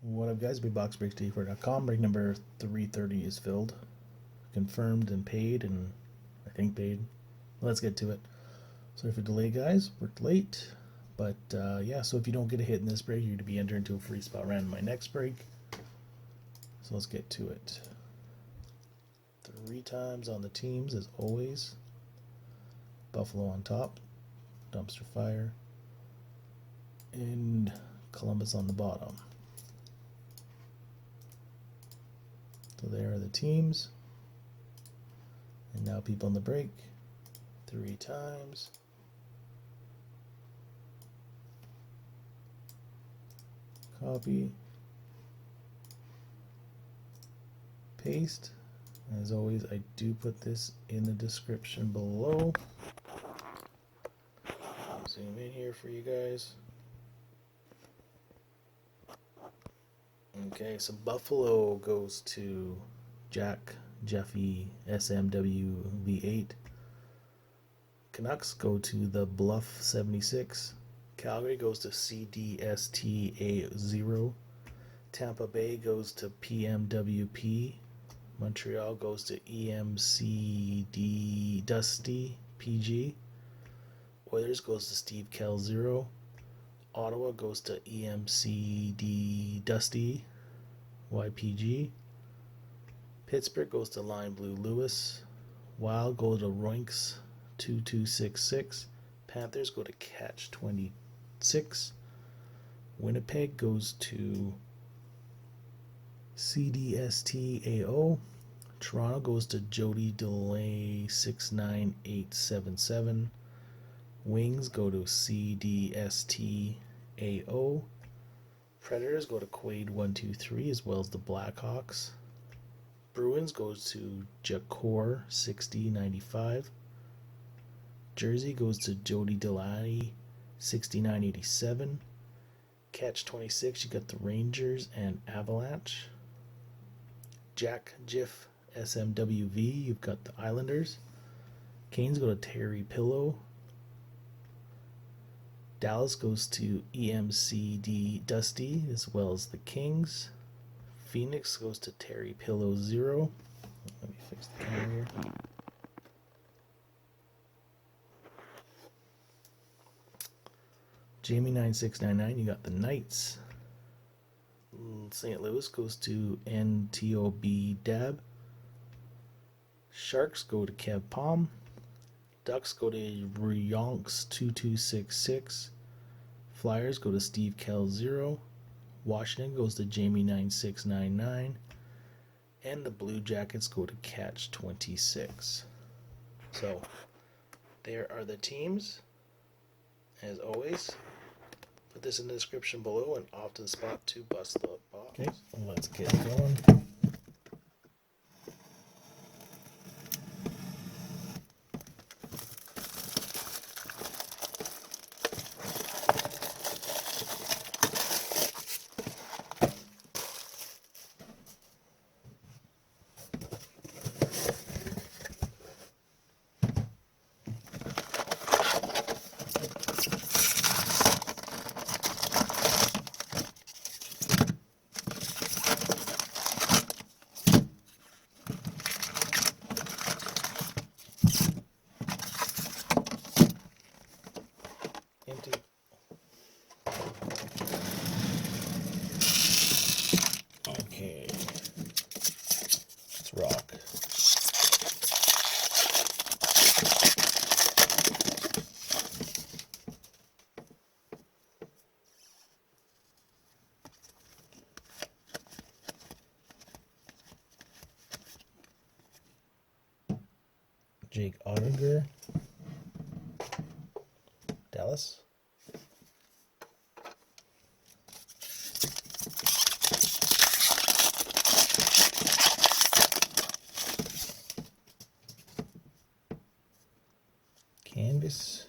What up, guys? BigBoxBreaksD4.com. Break number 330 is filled, confirmed and paid, and I think paid. Let's get to it. Sorry for delay, guys. Worked late, but yeah. So if you don't get a hit in this break, you're going to be entered into a free spot random my next break. So let's get to it. 3 times on the teams as always. Buffalo on top, dumpster fire, and Columbus on the bottom. So there are the teams. And now people in the break. 3 times. Copy. Paste. As always, I do put this in the description below. Zoom in here for you guys. Okay, so Buffalo goes to Jack, Jeffy, SMW, V8. Canucks go to the Bluff 76. Calgary goes to CDSTA0. Tampa Bay goes to PMWP. Montreal goes to EMCD Dusty PG. Oilers goes to Steve Kell 0. Ottawa goes to EMCD Dusty YPG. Pittsburgh goes to Line Blue Lewis. Wild go to Roinks 2266. Panthers go to Catch 26. Winnipeg goes to CDSTAO. Toronto goes to Jody Delay 69877. Wings go to CDSTAO. Predators go to Quaid 123 as well as the Blackhawks. Bruins goes to Jakor 6095. Jersey goes to Jody Delaney 6987. Catch 26, you got the Rangers and Avalanche. Jack Jiff SMWV, you've got the Islanders. Canes go to Terry Pillow. Dallas goes to EMCD Dusty as well as the Kings. Phoenix goes to Terry Pillow 0. Let me fix the camera here. Jamie 9699, you got the Knights. St. Louis goes to NTOB Dab. Sharks go to Kev Palm. Ducks go to Ryonks 2266. Flyers go to Steve Kell 0. Washington goes to Jamie 9699. And the Blue Jackets go to Catch 26. So there are the teams. As always, put this in the description below and off to the spot to bust the box. Okay, let's get going. Empty. Okay. Let's rock. Jake Ottinger. Dallas. Canvas.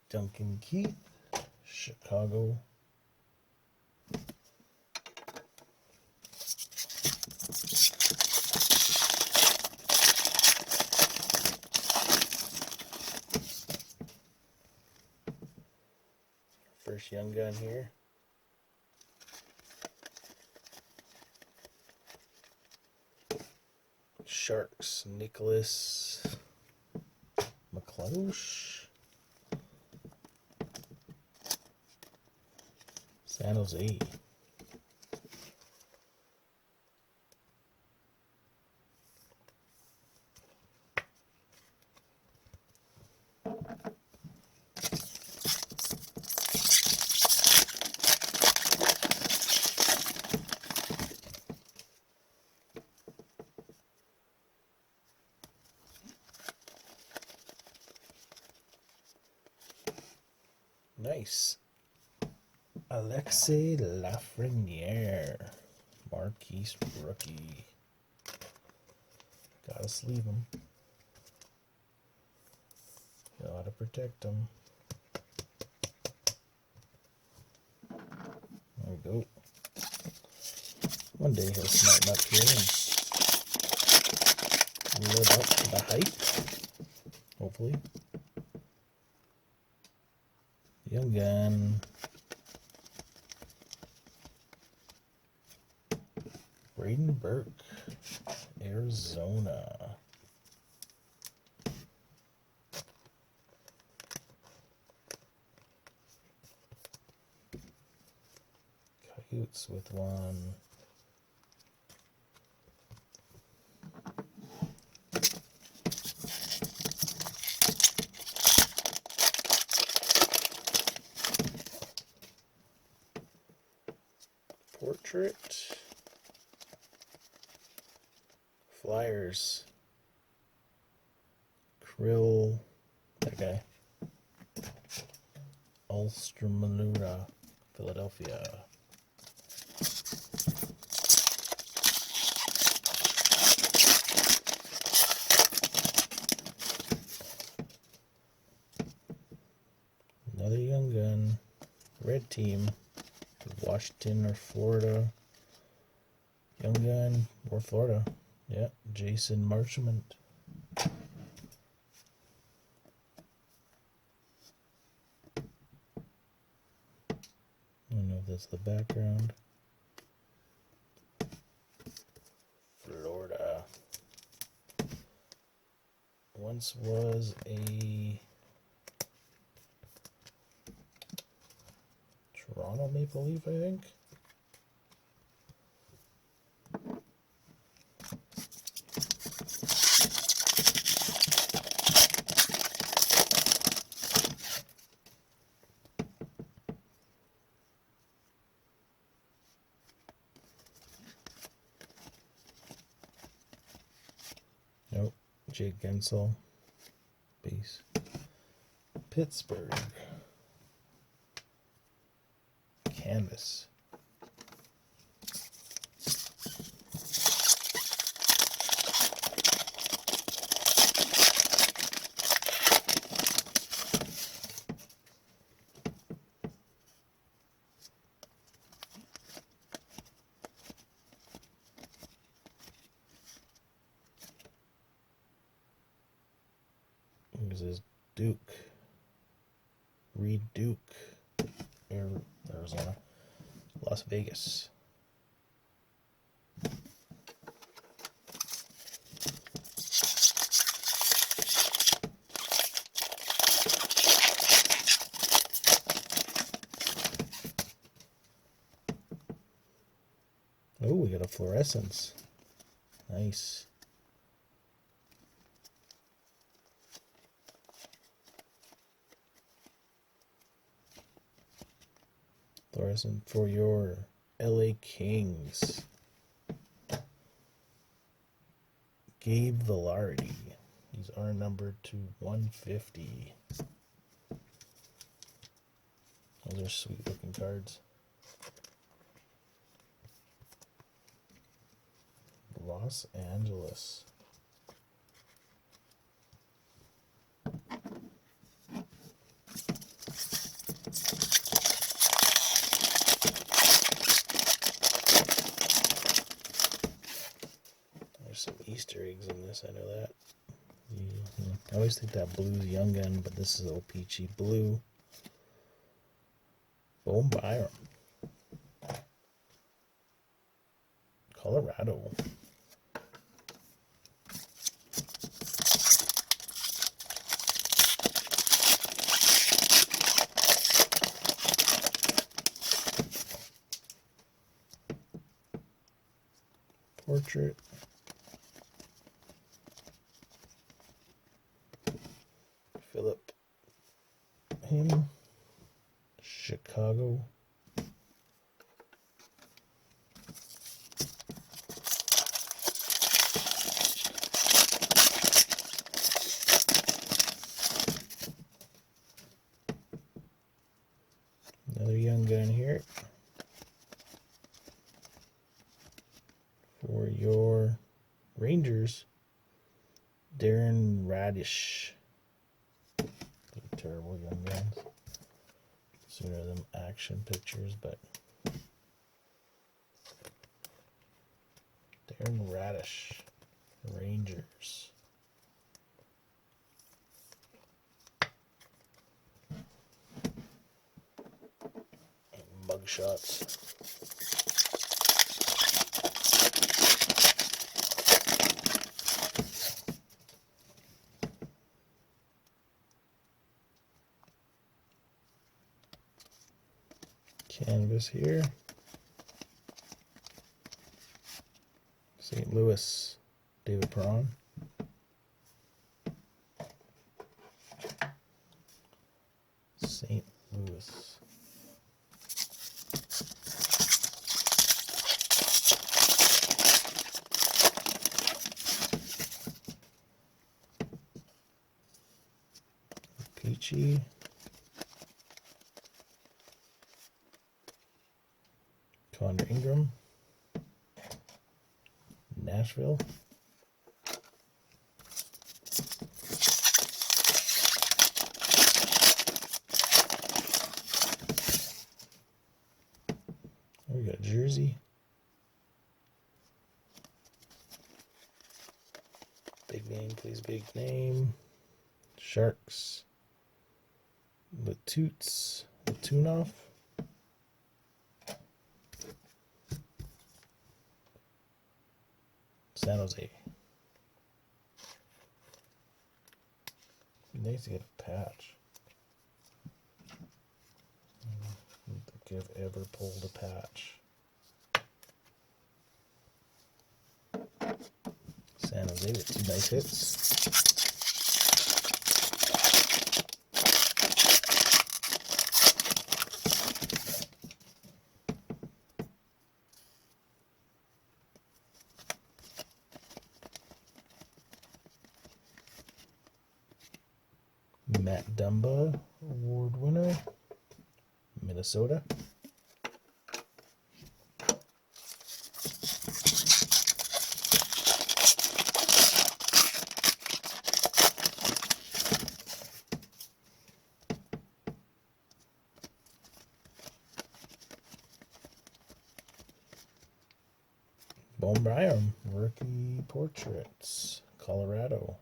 Duncan Keith. Chicago. First young gun here. Sharks, Nicholas McLeish. San Jose. Nice. Alexei Lafreniere, Marquise rookie. Gotta sleeve him. Gotta protect him. There we go. One day he'll smarten up here and live up to the hype. Hopefully. Young gun. Braden Burke, Arizona. Coyotes with one. Portrait. Flyers. Krill. That guy. Ulstramanura, Philadelphia. Another young gun. Red team. Washington or Florida. Young gun or Florida. Yeah, Jason Marchment. I don't know if that's the background. Florida. Once was a Toronto Maple Leaf, I think. Nope. Jake Gensel. Base. Pittsburgh. Canvas. This is Duke. Reed Duke. Arizona. Las Vegas. Oh, we got a fluorescence. Nice. Fluorescent for your LA Kings. Gabe Vilardi. These are numbered to 150. Those are sweet looking cards. Los Angeles. There's some Easter eggs in this, I know that. I always think that blue's Young Gun, but this is O Peachy Blue. Boom Byram. Colorado. Portrait. Philip. Him. Chicago. Another young gun here for your Rangers. Darren Radish. Terrible young guns. Sooner than action pictures, but Darren Radish, Rangers. Mugshots. Canvas here. St. Louis, David Perron. St. Louis. Peachy. Connor Ingram. Nashville. We got Jersey. Big name, please, big name. Sharks. Latunov. San Jose. Nice to get a patch. I don't think I've ever pulled a patch. San Jose with 2 nice hits. Matt Dumba, award winner, Minnesota. Boom Byram, rookie portraits, Colorado.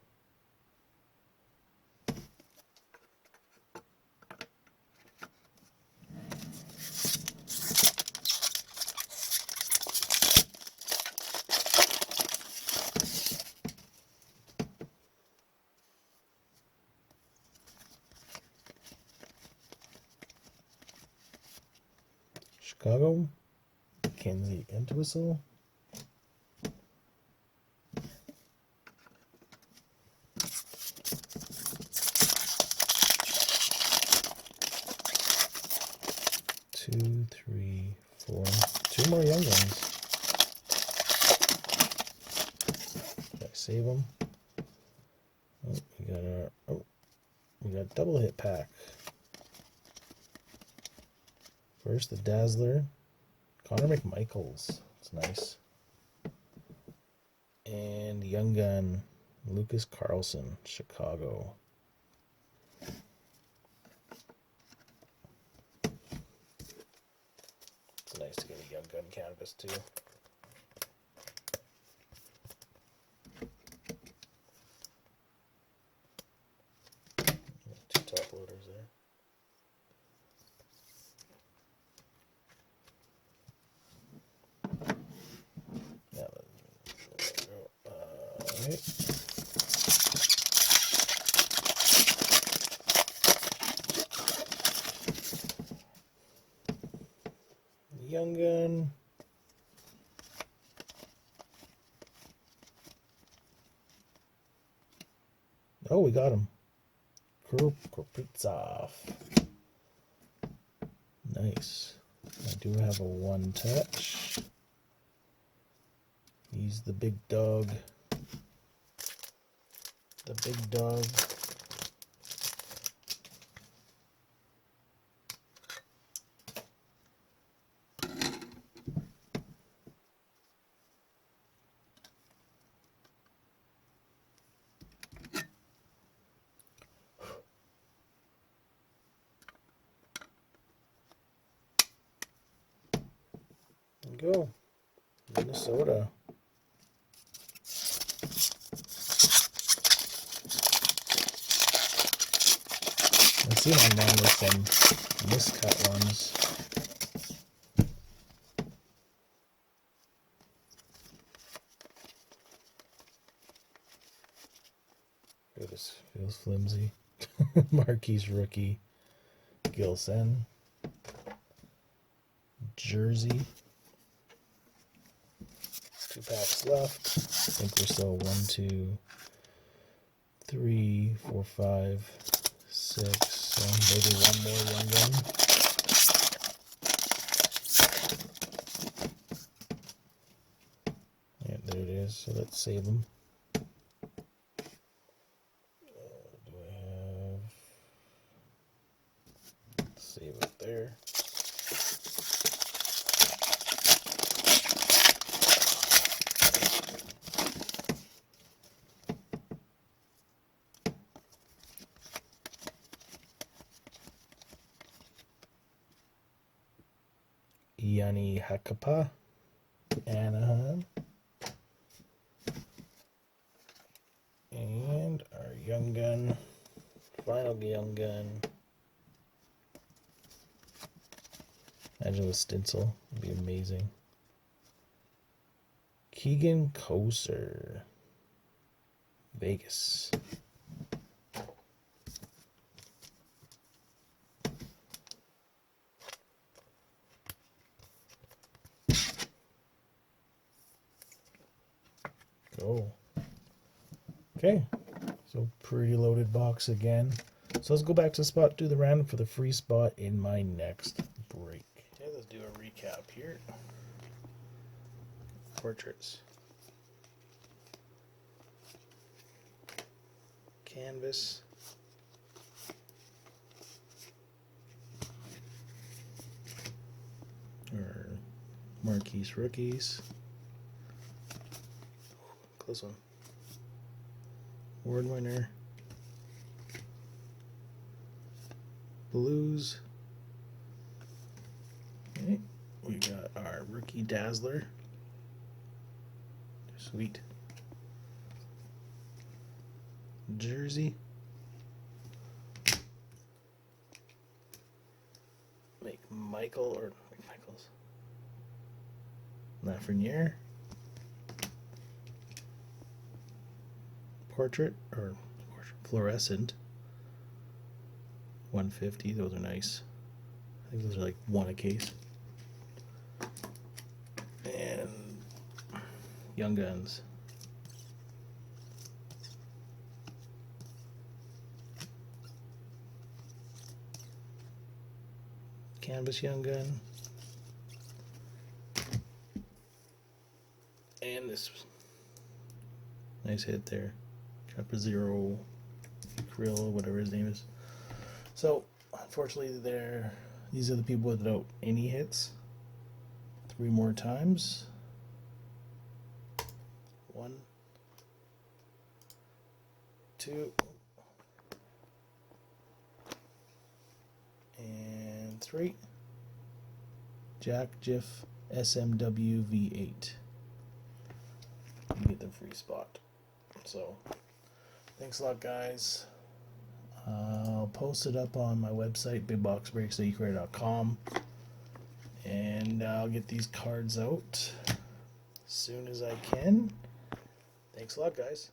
Chicago, Kenzie Entwistle. Two, three, four. 2 more young ones. Did I save them? Oh, we got a double hit pack. First, the Dazzler, Connor McMichaels. It's nice. And Young Gun, Lucas Carlson, Chicago. It's nice to get a Young Gun canvas too. 2 top loaders there. Okay. Young Gun. Oh, we got him. Kaprizov. Nice. I do have a one touch. He's the big dog. The big dog. Go. Minnesota. I've seen online with some miscut ones. This feels flimsy. Marquise rookie. Gilson. Jersey. 2 packs left. I think we're still 1, 2, 3, 4, 5, 6. So maybe one more young gun. Yeah, there it is. So let's save them. Do I have? Save it there. Yanni Hakapa, Anaheim, and our young gun, final young gun. Imagine with stencil, it'd be amazing. Keegan Koser, Vegas. Go. Okay, so pretty loaded box again. So let's go back to the spot, do the random for the free spot in my next break. Okay, let's do a recap here. Portraits. Canvas. Or Marquise rookies. Close one. Award winner. Blues. Okay. We got our rookie Dazzler. Sweet. Jersey. Michael's. Lafreniere. Portrait fluorescent. 150. Those are nice. I think those are like one a case. And Young Guns. Canvas Young Gun. And this nice hit there. Chapter Zero Krill, whatever his name is. So unfortunately these are the people without any hits. 3 more times. 1, 2, and 3. Jack Jiff SMW V8. You get the free spot. So thanks a lot, guys. I'll post it up on my website, bigboxbreaks.eCareer.com, and I'll get these cards out as soon as I can. Thank Thanks a lot, guys.